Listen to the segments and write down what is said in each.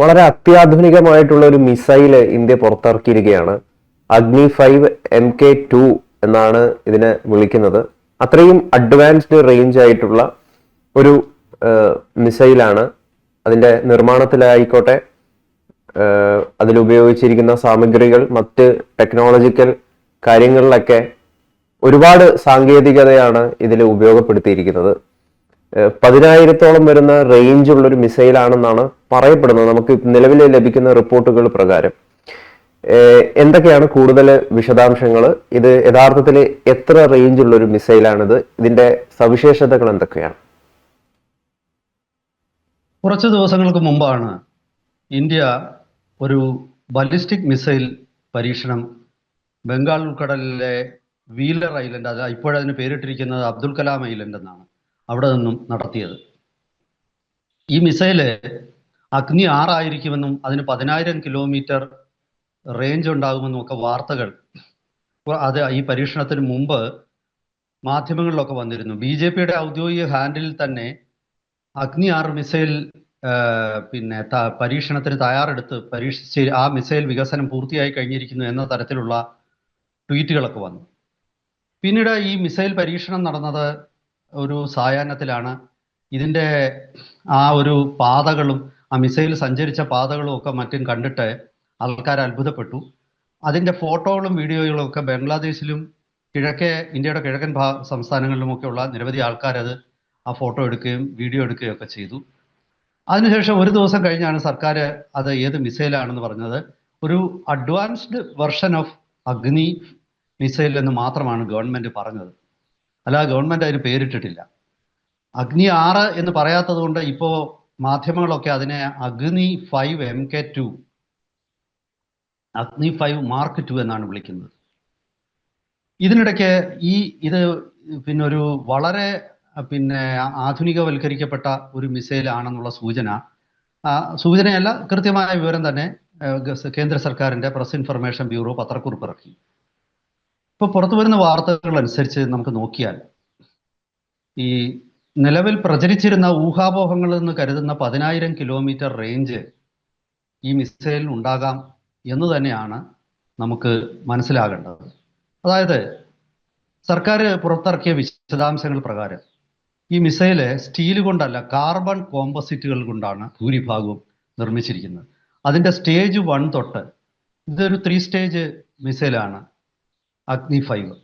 വളരെ അത്യാധുനികമായിട്ടുള്ള ഒരു missile India പുറത്തിറക്കിയിരിക്കുകയാണ്. അഗ്നി 5 MK2 എന്നാണ് ഇതിനെ വിളിക്കുന്നത്. അത്രയും അഡ്വാൻസ്ഡ് റേഞ്ച് ആയിട്ടുള്ള ഒരു മിസൈലാണ്. അതിന്റെ നിർമ്മാണത്തിലായിക്കോട്ടെ, അതിലുപയോഗിച്ചിരിക്കുന്ന സാമഗ്രികൾ, മറ്റ് ടെക്നോളജിക്കൽ കാര്യങ്ങളിലൊക്കെ ഒരുപാട് സാങ്കേതികതയാണ് ഇതിൽ ഉപയോഗപ്പെടുത്തിയിരിക്കുന്നത്. 10,000-ഓളം വരുന്ന റേഞ്ച് ഉള്ള ഒരു മിസൈലാണെന്നാണ് പറയപ്പെടുന്നത്, നമുക്ക് നിലവിൽ ലഭിക്കുന്ന റിപ്പോർട്ടുകൾ പ്രകാരം. എന്തൊക്കെയാണ് കൂടുതൽ വിശദാംശങ്ങൾ? ഇത് യഥാർത്ഥത്തിൽ എത്ര റേഞ്ച് ഉള്ള ഒരു മിസൈലാണിത്? ഇതിന്റെ സവിശേഷതകൾ എന്തൊക്കെയാണ്? കുറച്ച് ദിവസങ്ങൾക്ക് മുമ്പാണ് ഇന്ത്യ ഒരു ബാലിസ്റ്റിക് മിസൈൽ പരീക്ഷണം ബംഗാൾ ഉൾക്കടലിലെ വീലർ ഐലൻഡ്, അത് ഇപ്പോഴതിന് പേരിട്ടിരിക്കുന്നത് അബ്ദുൽ കലാം ഐലൻഡ് എന്നാണ്, അവിടെ നിന്നും നടത്തിയത്. ഈ മിസൈല് അഗ്നി 6 ആയിരിക്കുമെന്നും അതിന് 10,000 കിലോമീറ്റർ റേഞ്ച് ഉണ്ടാകുമെന്നും ഒക്കെ വാർത്തകൾ അത് ഈ പരീക്ഷണത്തിന് മുമ്പ് മാധ്യമങ്ങളിലൊക്കെ വന്നിരുന്നു. BJPയുടെ ഔദ്യോഗിക ഹാൻഡിലിൽ തന്നെ അഗ്നി 6 മിസൈൽ പരീക്ഷണത്തിന് തയ്യാറെടുത്ത് പരീക്ഷിച്ച് ആ മിസൈൽ വികസനം പൂർത്തിയായി കഴിഞ്ഞിരിക്കുന്നു എന്ന തരത്തിലുള്ള ട്വീറ്റുകളൊക്കെ വന്നു. പിന്നീട് ഈ മിസൈൽ പരീക്ഷണം നടന്നത് ഒരു സായാഹ്നത്തിലാണ്. ഇതിൻ്റെ ആ ഒരു പാതകളും ആ മിസൈൽ സഞ്ചരിച്ച പാതകളും ഒക്കെ മറ്റും കണ്ടിട്ട് ആൾക്കാർ അത്ഭുതപ്പെട്ടു. അതിൻ്റെ ഫോട്ടോകളും വീഡിയോകളും ഒക്കെ ബംഗ്ലാദേശിലും ഇന്ത്യയുടെ കിഴക്കൻ സംസ്ഥാനങ്ങളിലുമൊക്കെയുള്ള നിരവധി ആൾക്കാരത് ആ ഫോട്ടോ എടുക്കുകയും വീഡിയോ എടുക്കുകയും ഒക്കെ ചെയ്തു. അതിനുശേഷം ഒരു ദിവസം കഴിഞ്ഞാണ് സർക്കാർ അത് ഏത് മിസൈലാണെന്ന് പറഞ്ഞത്. ഒരു അഡ്വാൻസ്ഡ് വെർഷൻ ഓഫ് അഗ്നി മിസൈൽ എന്ന് മാത്രമാണ് ഗവൺമെൻറ് പറഞ്ഞത്. അല്ലാതെ ഗവൺമെൻറ് അതിന് പേരിട്ടിട്ടില്ല. അഗ്നി 6 എന്ന് പറയാത്തത് കൊണ്ട് ഇപ്പോൾ മാധ്യമങ്ങളൊക്കെ അതിനെ അഗ്നി 5 MK2, അഗ്നി 5 മാർക്ക് 2 എന്നാണ് വിളിക്കുന്നത്. ഇതിനിടയ്ക്ക് ഇത് ഒരു വളരെ ആധുനികവൽക്കരിക്കപ്പെട്ട ഒരു മിസൈൽ ആണെന്നുള്ള സൂചനയല്ല, കൃത്യമായ വിവരം തന്നെ കേന്ദ്ര സർക്കാരിൻ്റെ പ്രസ് ഇൻഫർമേഷൻ ബ്യൂറോ പത്രക്കുറിപ്പ് ഇറക്കി. ഇപ്പോൾ പുറത്തു വരുന്ന വാർത്തകൾ അനുസരിച്ച് നമുക്ക് നോക്കിയാൽ ഈ നിലവിൽ പ്രചരിച്ചിരുന്ന ഊഹാപോഹങ്ങൾ എന്ന് കരുതുന്ന 10,000 കിലോമീറ്റർ റേഞ്ച് ഈ മിസൈലിൽ ഉണ്ടാകാം എന്ന് തന്നെയാണ് നമുക്ക് മനസ്സിലാകേണ്ടത്. അതായത് സർക്കാർ പുറത്തിറക്കിയ വിശദാംശങ്ങൾ പ്രകാരം ഈ മിസൈല് സ്റ്റീൽ കൊണ്ടല്ല, കാർബൺ കോമ്പോസിറ്റുകൾ കൊണ്ടാണ് ഭൂരിഭാഗവും നിർമ്മിച്ചിരിക്കുന്നത്. അതിൻ്റെ സ്റ്റേജ് 1 തൊട്ട്, ഇതൊരു 3 സ്റ്റേജ് മിസൈലാണ് അഗ്നി 5.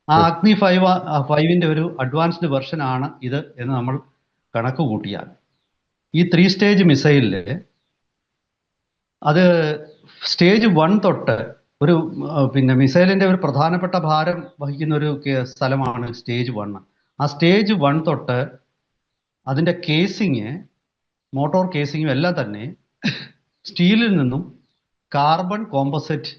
ആ അഗ്നി 5ന്റെ ഒരു അഡ്വാൻസ്ഡ് വെർഷൻ ആണ് ഇത് എന്ന് നമ്മൾ കണക്ക് കൂട്ടിയാൽ ഈ 3 സ്റ്റേജ് മിസൈലിൽ അത് സ്റ്റേജ് 1 തൊട്ട് ഒരു മിസൈലിന്റെ ഒരു പ്രധാനപ്പെട്ട ഭാരം വഹിക്കുന്ന ഒരു സ്ഥലമാണ് സ്റ്റേജ് 1. ആ സ്റ്റേജ് 1 തൊട്ട് അതിൻ്റെ കേസിങ്, മോട്ടോർ കേസിങ്ങും എല്ലാം തന്നെ സ്റ്റീലിൽ നിന്നും കാർബൺ കോമ്പോസിറ്റ്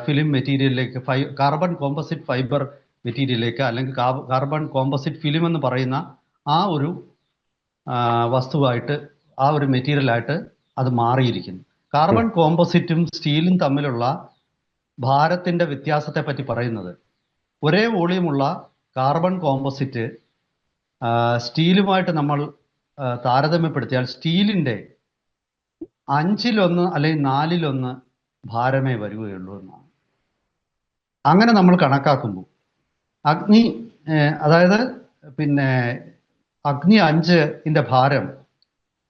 ഫിലിം മെറ്റീരിയലിലേക്ക്, കാർബൺ കോമ്പോസിറ്റ് ഫൈബർ മെറ്റീരിയലിലേക്ക്, അല്ലെങ്കിൽ കാർബൺ കോമ്പോസിറ്റ് ഫിലിം എന്ന് പറയുന്ന ആ ഒരു വസ്തുവായിട്ട്, ആ ഒരു മെറ്റീരിയലായിട്ട് അത് മാറിയിരിക്കുന്നു. കാർബൺ കോമ്പോസിറ്റും സ്റ്റീലും തമ്മിലുള്ള ഭാരത്തിൻ്റെ വ്യത്യാസത്തെ പറ്റി പറയുന്നത്, ഒരേ വോളിയമുള്ള കാർബൺ കോമ്പോസിറ്റ് സ്റ്റീലുമായിട്ട് നമ്മൾ താരതമ്യപ്പെടുത്തിയാൽ സ്റ്റീലിൻ്റെ 5-1 അല്ലെങ്കിൽ 4-1 ഭാരമേ വരികയുള്ളൂ എന്നാണ്. അങ്ങനെ നമ്മൾ കണക്കാക്കുമ്പോൾ അതായത് അഗ്നി 5ന്റെ ഭാരം,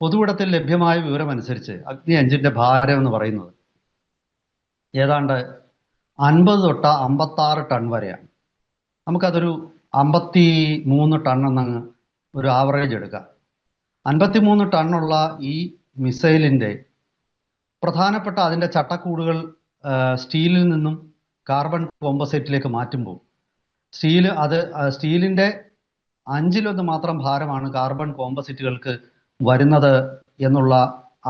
പൊതുവിടത്തിൽ ലഭ്യമായ വിവരം അനുസരിച്ച് അഗ്നി 5ന്റെ ഭാരം എന്ന് പറയുന്നത് ഏതാണ്ട് 50 തൊട്ട് 56 ടൺ വരെയാണ്. നമുക്കതൊരു 53 ടൺ എന്നങ്ങ് ഒരു ആവറേജ് എടുക്കാം. 53 ടണ്ണുള്ള ഈ മിസൈലിൻ്റെ പ്രധാനപ്പെട്ട അതിൻ്റെ ചട്ടക്കൂടുകൾ സ്റ്റീലിൽ നിന്നും കാർബൺ കോമ്പോസൈറ്റിലേക്ക് മാറ്റുമ്പോൾ സ്റ്റീലിൻ്റെ 5-1 മാത്രം ഭാരമാണ് കാർബൺ കോമ്പോസിറ്റുകൾക്ക് വരുന്നത് എന്നുള്ള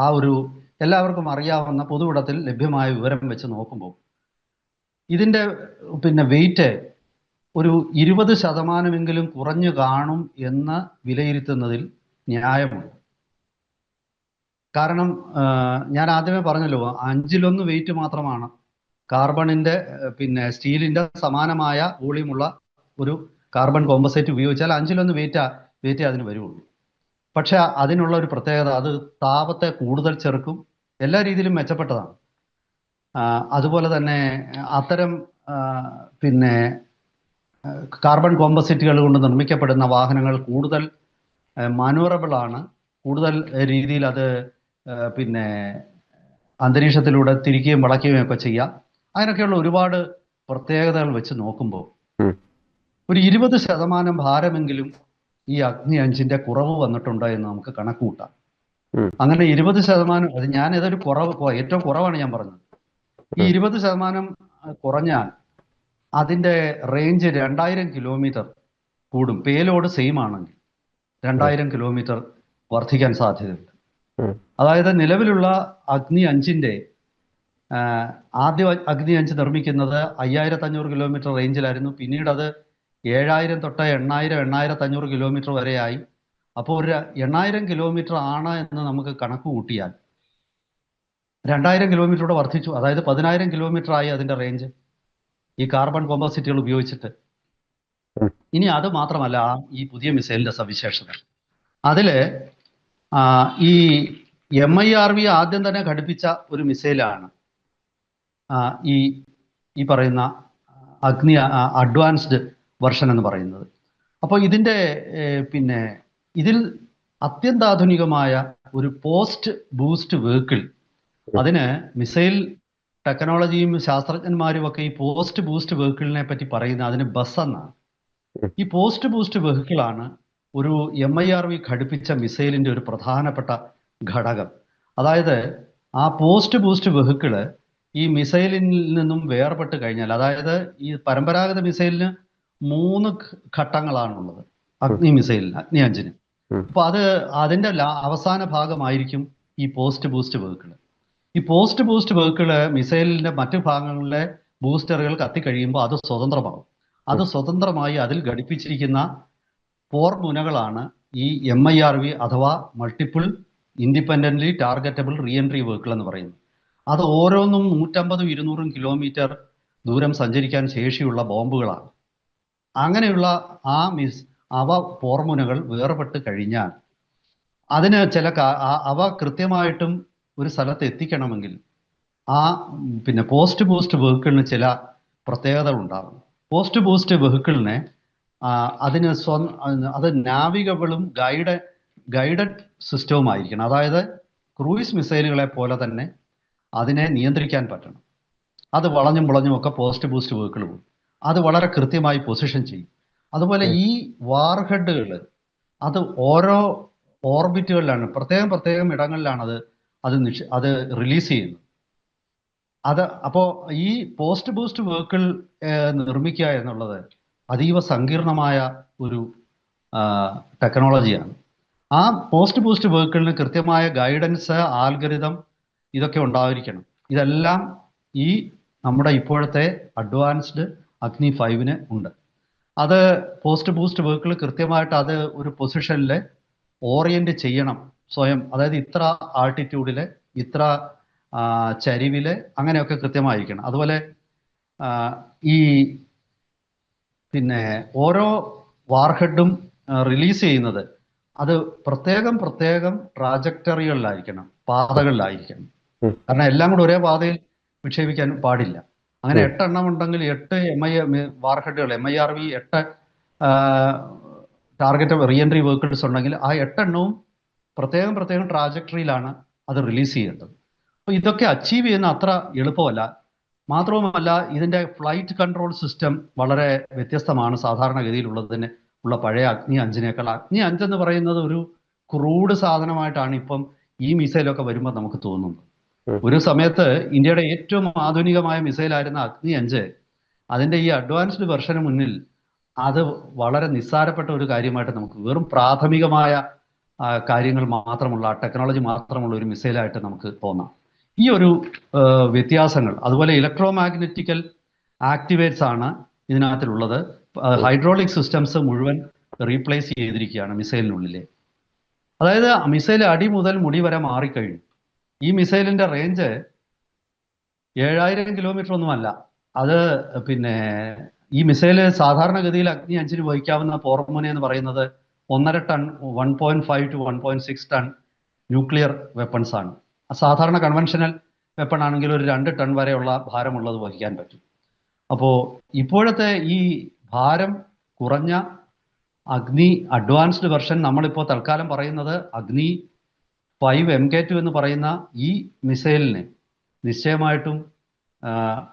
ആ ഒരു എല്ലാവർക്കും അറിയാവുന്ന പൊതുവിടത്തിൽ ലഭ്യമായ വിവരം വെച്ച് നോക്കുമ്പോൾ ഇതിൻ്റെ വെയിറ്റ് ഒരു 20% കുറഞ്ഞു കാണും എന്ന് വിലയിരുത്തുന്നതിൽ ന്യായമുണ്ട്. കാരണം ഞാൻ ആദ്യമേ പറഞ്ഞല്ലോ, 5-1 വെയിറ്റ് മാത്രമാണ് കാർബണിൻ്റെ സ്റ്റീലിൻ്റെ സമാനമായ വോളിയമുള്ള ഒരു കാർബൺ കോമ്പോസൈറ്റ് ഉപയോഗിച്ചാൽ 5-1 വെയിറ്റേ അതിന് വരുള്ളൂ. പക്ഷെ അതിനുള്ള ഒരു പ്രത്യേകത, അത് താപത്തെ കൂടുതൽ ചെറുക്കും, എല്ലാ രീതിയിലും മെച്ചപ്പെട്ടതാണ്. അതുപോലെ തന്നെ അത്തരം പിന്നെ കാർബൺ കോമ്പസിറ്റുകൾ കൊണ്ട് നിർമ്മിക്കപ്പെടുന്ന വാഹനങ്ങൾ കൂടുതൽ മാനുവറബിൾ ആണ്, കൂടുതൽ രീതിയിൽ അത് പിന്നെ അന്തരീക്ഷത്തിലൂടെ തിരിക്കുകയും വളയ്ക്കുകയും ഒക്കെ ചെയ്യാം. അതിനൊക്കെയുള്ള ഒരുപാട് പ്രത്യേകതകൾ വെച്ച് നോക്കുമ്പോൾ ഒരു 20% ഭാരമെങ്കിലും ഈ അഗ്നി 5ന്റെ കുറവ് വന്നിട്ടുണ്ട് എന്ന് നമുക്ക് കണക്ക് കൂട്ടാം. അങ്ങനെ 20%, അത് ഞാൻ ഏതൊരു കുറവ്, ഏറ്റവും കുറവാണ് ഞാൻ പറഞ്ഞത്. ഈ 20% കുറഞ്ഞാൽ അതിന്റെ റേഞ്ച് 2000 കിലോമീറ്റർ കൂടും. പേലോഡ് സെയിം ആണെങ്കിൽ 2000 കിലോമീറ്റർ വർദ്ധിക്കാൻ സാധ്യതയുണ്ട്. അതായത് നിലവിലുള്ള അഗ്നി 5ന്റെ ആദ്യ അഗ്നി 5 നിർമ്മിക്കുന്നത് 5500 കിലോമീറ്റർ റേഞ്ചിലായിരുന്നു. പിന്നീട് അത് 7000 തൊട്ട് 8000, 8500 കിലോമീറ്റർ വരെയായി. അപ്പോൾ ഒരു 8000 കിലോമീറ്റർ ആണ് എന്ന് നമുക്ക് കണക്ക് കൂട്ടിയാൽ 2000 കിലോമീറ്ററോടെ വർദ്ധിച്ചു. അതായത് 10000 കിലോമീറ്റർ ആയി അതിന്റെ റേഞ്ച് ഈ കാർബൺ കോമ്പോസിറ്റുകൾ ഉപയോഗിച്ചിട്ട്. ഇനി അത് മാത്രമല്ല ഈ പുതിയ മിസൈലിന്റെ സവിശേഷത, അതില് ഈ MIRV ആദ്യം തന്നെ ഘടിപ്പിച്ച ഒരു മിസൈലാണ് ഈ പറയുന്ന അഗ്നി അഡ്വാൻസ്ഡ് വെർഷൻ എന്ന് പറയുന്നത്. അപ്പോൾ ഇതിന്റെ പിന്നെ ഇതിൽ അത്യന്താധുനികമായ ഒരു പോസ്റ്റ് ബൂസ്റ്റ് വെഹിക്കിൾ, അതിന് മിസൈൽ ടെക്നോളജിയും ശാസ്ത്രജ്ഞന്മാരും ഒക്കെ ഈ പോസ്റ്റ് ബൂസ്റ്റ് വെഹിക്കിളിനെ പറ്റി പറയുന്നത് അതിന് ബസ് എന്നാണ്. ഈ പോസ്റ്റ് ബൂസ്റ്റ് വെഹിക്കിളാണ് ഒരു MIRV ഘടിപ്പിച്ച മിസൈലിന്റെ ഒരു പ്രധാനപ്പെട്ട ഘടകം. അതായത് ആ പോസ്റ്റ് ബൂസ്റ്റ് വെഹിക്കിള് ഈ മിസൈലിൽ നിന്നും വേർപെട്ട് കഴിഞ്ഞാൽ, അതായത് ഈ പരമ്പരാഗത മിസൈലിന് 3 ഘട്ടങ്ങളാണുള്ളത് അഗ്നി മിസൈലിന്, അഗ്നി 5-ന്. അപ്പൊ അതിന്റെ അവസാന ഭാഗമായിരിക്കും ഈ പോസ്റ്റ് ബൂസ്റ്റ് വെഹിക്കിള്. ഈ പോസ്റ്റ് ബൂസ്റ്റ് വെഹിക്കിള് മിസൈലിന്റെ മറ്റു ഭാഗങ്ങളിലെ ബൂസ്റ്ററുകൾ കത്തിക്കഴിയുമ്പോൾ അത് സ്വതന്ത്രമാകും. അത് സ്വതന്ത്രമായി അതിൽ ഘടിപ്പിച്ചിരിക്കുന്ന പോർമുനകളാണ് ഈ MIRV അഥവാ multiple independently targetable re entry vehicle എന്ന് പറയുന്നത്. അത് ഓരോന്നും 150-200 കിലോമീറ്റർ ദൂരം സഞ്ചരിക്കാൻ ശേഷിയുള്ള ബോംബുകളാണ്. അങ്ങനെയുള്ള അവ പോർമുനകൾ വേർപെട്ട് കഴിഞ്ഞാൽ അതിന് അവ കൃത്യമായിട്ടും ഒരു സ്ഥലത്ത് എത്തിക്കണമെങ്കിൽ പിന്നെ പോസ്റ്റ് ബൂസ്റ്റ് വെഹിക്കിളിന് ചില പ്രത്യേകതകൾ ഉണ്ടാകും. പോസ്റ്റ് ബൂസ്റ്റ് വെഹിക്കിളിനെ അത് നാവിഗബിളും ഗൈഡഡ് സിസ്റ്റവുമായിരിക്കണം. അതായത് ക്രൂയിസ് മിസൈലുകളെ പോലെ തന്നെ അതിനെ നിയന്ത്രിക്കാൻ പറ്റണം. അത് വളഞ്ഞും പുളഞ്ഞും ഒക്കെ പോസ്റ്റ് ബൂസ്റ്റ് വെഹിക്കിൾ പോകും. അത് വളരെ കൃത്യമായി പൊസിഷൻ ചെയ്യും. അതുപോലെ ഈ വാർഹെഡുകൾ അത് ഓരോ ഓർബിറ്റുകളിലാണ്, പ്രത്യേകം ഇടങ്ങളിലാണ് അത് റിലീസ് ചെയ്യുന്നത്. അപ്പോൾ ഈ പോസ്റ്റ് ബൂസ്റ്റ് വെഹിക്കിൾ നിർമ്മിക്കുക എന്നുള്ളത് അതീവ സങ്കീർണമായ ഒരു ടെക്നോളജിയാണ്. ആ പോസ്റ്റ് ബൂസ്റ്റ് വെഹിക്കിളിന് കൃത്യമായ ഗൈഡൻസ്, ആൽഗരിതം ഇതൊക്കെ ഉണ്ടായിരിക്കണം. ഇതെല്ലാം ഈ നമ്മുടെ ഇപ്പോഴത്തെ അഡ്വാൻസ്ഡ് അഗ്നി 5-ന് ഉണ്ട്. അത് പോസ്റ്റ് ബൂസ്റ്റ് വെഹിക്കിൾ കൃത്യമായിട്ട് അത് ഒരു പൊസിഷനിൽ ഓറിയന്റ് ചെയ്യണം സ്വയം. അതായത് ഇത്ര ആൾട്ടിറ്റ്യൂഡില്, ഇത്ര ചരിവില്, അങ്ങനെയൊക്കെ കൃത്യമായിരിക്കണം. അതുപോലെ ഈ പിന്നെ ഓരോ വാർഹെഡും റിലീസ് ചെയ്യുന്നത് അത് പ്രത്യേകം ട്രാജക്ടറികളിലായിരിക്കണം, പാതകളിലായിരിക്കണം. കാരണം എല്ലാം കൂടെ ഒരേ പാതയിൽ വിക്ഷേപിക്കാൻ പാടില്ല. അങ്ങനെ 8 എണ്ണം ഉണ്ടെങ്കിൽ 8 വാർഹെഡുകൾ MIRV 8 target re entry vehicles ഉണ്ടെങ്കിൽ ആ 8 എണ്ണവും പ്രത്യേകം ട്രാജക്ടറിയിലാണ് അത് റിലീസ് ചെയ്യേണ്ടത്. അപ്പോൾ ഇതൊക്കെ അച്ചീവ് ചെയ്യുന്ന അത്ര എളുപ്പമല്ല. മാത്രവുമല്ല ഇതിന്റെ ഫ്ലൈറ്റ് കൺട്രോൾ സിസ്റ്റം വളരെ വ്യത്യസ്തമാണ് സാധാരണഗതിയിലുള്ളതിന് ഉള്ള പഴയ അഗ്നി 5-നേക്കാൾ. അഗ്നി 5 എന്ന് പറയുന്നത് ഒരു ക്രൂഡ് സാധനമായിട്ടാണ് ഇപ്പം ഈ മിസൈലൊക്കെ വരുമ്പോൾ നമുക്ക് തോന്നുന്നത്. ഒരു സമയത്ത് ഇന്ത്യയുടെ ഏറ്റവും ആധുനികമായ മിസൈലായിരുന്ന അഗ്നി 5 അതിന്റെ ഈ അഡ്വാൻസ്ഡ് വെർഷന് മുന്നിൽ അത് വളരെ നിസ്സാരപ്പെട്ട ഒരു കാര്യമായിട്ട് നമുക്ക്, വെറും പ്രാഥമികമായ കാര്യങ്ങൾ മാത്രമുള്ള, ടെക്നോളജി മാത്രമുള്ള ഒരു മിസൈലായിട്ട് നമുക്ക് തോന്നാം. ഈ ഒരു വ്യത്യാസങ്ങൾ, അതുപോലെ ഇലക്ട്രോ മാഗ്നറ്റിക്കൽ ആക്ടിവേറ്റ്സ് ആണ് ഇതിനകത്തിലുള്ളത്. ഹൈഡ്രോളിക് സിസ്റ്റംസ് മുഴുവൻ റീപ്ലേസ് ചെയ്തിരിക്കുകയാണ് മിസൈലിനുള്ളിലെ. അതായത് മിസൈൽ അടി മുതൽ മുടി വരെ മാറിക്കഴിഞ്ഞു. ഈ മിസൈലിന്റെ റേഞ്ച് 7000 കിലോമീറ്റർ ഒന്നുമല്ല. അത് പിന്നെ ഈ മിസൈല് സാധാരണഗതിയിൽ അഗ്നി 5-ന് വഹിക്കാവുന്ന പോർമുന എന്ന് പറയുന്നത് 1.5 ton 1.5 to 1.6 ton nuclear weapons ആണ്. സാധാരണ കൺവെൻഷനൽ വെപ്പൺ ആണെങ്കിൽ ഒരു 2 ടൺ വരെയുള്ള ഭാരമുള്ളത് വഹിക്കാൻ പറ്റും. അപ്പോൾ ഇപ്പോഴത്തെ ഈ ഭാരം കുറഞ്ഞ അഗ്നി അഡ്വാൻസ്ഡ് വെർഷൻ നമ്മളിപ്പോൾ തൽക്കാലം പറയുന്നത് അഗ്നി 5 MK2 എന്ന് പറയുന്ന ഈ മിസൈലിന് നിശ്ചയമായിട്ടും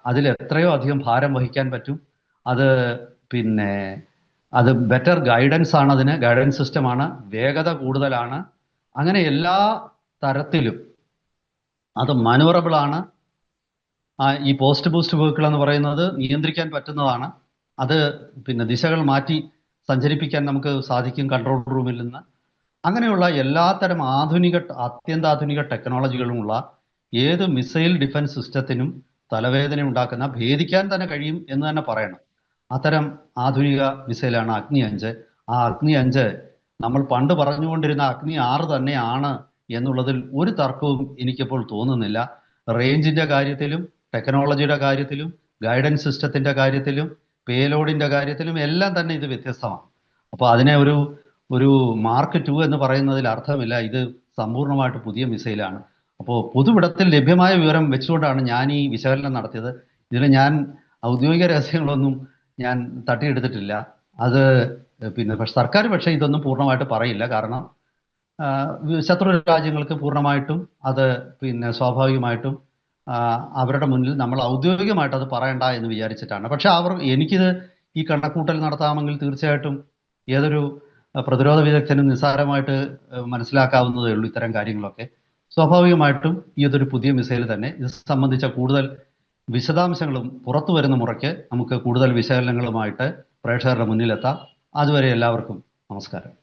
അതിൽ എത്രയോ അധികം ഭാരം വഹിക്കാൻ പറ്റും. അത് അത് ബെറ്റർ ഗൈഡൻസ് ആണ്, അതിന് ഗൈഡൻസ് സിസ്റ്റമാണ്, വേഗത കൂടുതലാണ്, അങ്ങനെ എല്ലാ തരത്തിലും അത് മാനുവറബിൾ ആണ്. ഈ പോസ്റ്റ് ബൂസ്റ്റ് വെഹിക്കിൾ എന്ന് പറയുന്നത് നിയന്ത്രിക്കാൻ പറ്റുന്നതാണ്. അത് ദിശകൾ മാറ്റി സഞ്ചരിപ്പിക്കാൻ നമുക്ക് സാധിക്കും കൺട്രോൾ റൂമിൽ നിന്ന്. അങ്ങനെയുള്ള എല്ലാത്തരം അത്യന്താധുനിക ടെക്നോളജികളുമുള്ള ഏത് മിസൈൽ ഡിഫൻസ് സിസ്റ്റത്തിനും തലവേദന ഉണ്ടാക്കുന്ന, ഭേദിക്കാൻ തന്നെ കഴിയും എന്ന് തന്നെ പറയണം. അത്തരം ആധുനിക മിസൈലാണ് അഗ്നി 5. ആ അഗ്നി 5 നമ്മൾ പണ്ട് പറഞ്ഞുകൊണ്ടിരുന്ന അഗ്നി 6 തന്നെയാണ് എന്നുള്ളതിൽ ഒരു തർക്കവും എനിക്കിപ്പോൾ തോന്നുന്നില്ല. റേഞ്ചിന്റെ കാര്യത്തിലും ടെക്നോളജിയുടെ കാര്യത്തിലും ഗൈഡൻസ് സിസ്റ്റത്തിന്റെ കാര്യത്തിലും പേലോഡിന്റെ കാര്യത്തിലും എല്ലാം തന്നെ ഇത് വ്യത്യസ്തമാണ്. അപ്പോൾ അതിനെ ഒരു മാർക്ക് 2 എന്ന് പറയുന്നതിൽ അർത്ഥമില്ല. ഇത് സമ്പൂർണ്ണമായിട്ട് പുതിയ മിസൈലാണ്. അപ്പോൾ പൊതുവിടത്തിൽ ലഭ്യമായ വിവരം വെച്ചുകൊണ്ടാണ് ഞാൻ ഈ വിശകലനം നടത്തിയത്. ഇതിൽ ഞാൻ ഔദ്യോഗിക രഹസ്യങ്ങളൊന്നും ഞാൻ തട്ടിയെടുത്തിട്ടില്ല. അത് സർക്കാർ പക്ഷേ ഇതൊന്നും പൂർണ്ണമായിട്ട് പറയില്ല. കാരണം ശത്രു രാജ്യങ്ങൾക്ക് പൂർണ്ണമായിട്ടും അത് സ്വാഭാവികമായിട്ടും അവരുടെ മുന്നിൽ നമ്മൾ ഔദ്യോഗികമായിട്ട് അത് പറയണ്ട എന്ന് വിചാരിച്ചിട്ടാണ്. പക്ഷെ എനിക്കിത് ഈ കണക്കൂട്ടൽ നടത്താമെങ്കിൽ തീർച്ചയായിട്ടും ഏതൊരു പ്രതിരോധ വിദഗ്ധനും നിസ്സാരമായിട്ട് മനസ്സിലാക്കാവുന്നതേ ഉള്ളൂ ഇത്തരം കാര്യങ്ങളൊക്കെ. സ്വാഭാവികമായിട്ടും ഇതൊരു പുതിയ മിസൈൽ തന്നെ. ഇത് സംബന്ധിച്ച കൂടുതൽ വിശദാംശങ്ങളും പുറത്തു വരുന്ന മുറയ്ക്ക് നമുക്ക് കൂടുതൽ വിശകലനങ്ങളുമായിട്ട് പ്രേക്ഷകരുടെ മുന്നിലെത്താം. അതുവരെ എല്ലാവർക്കും നമസ്കാരം.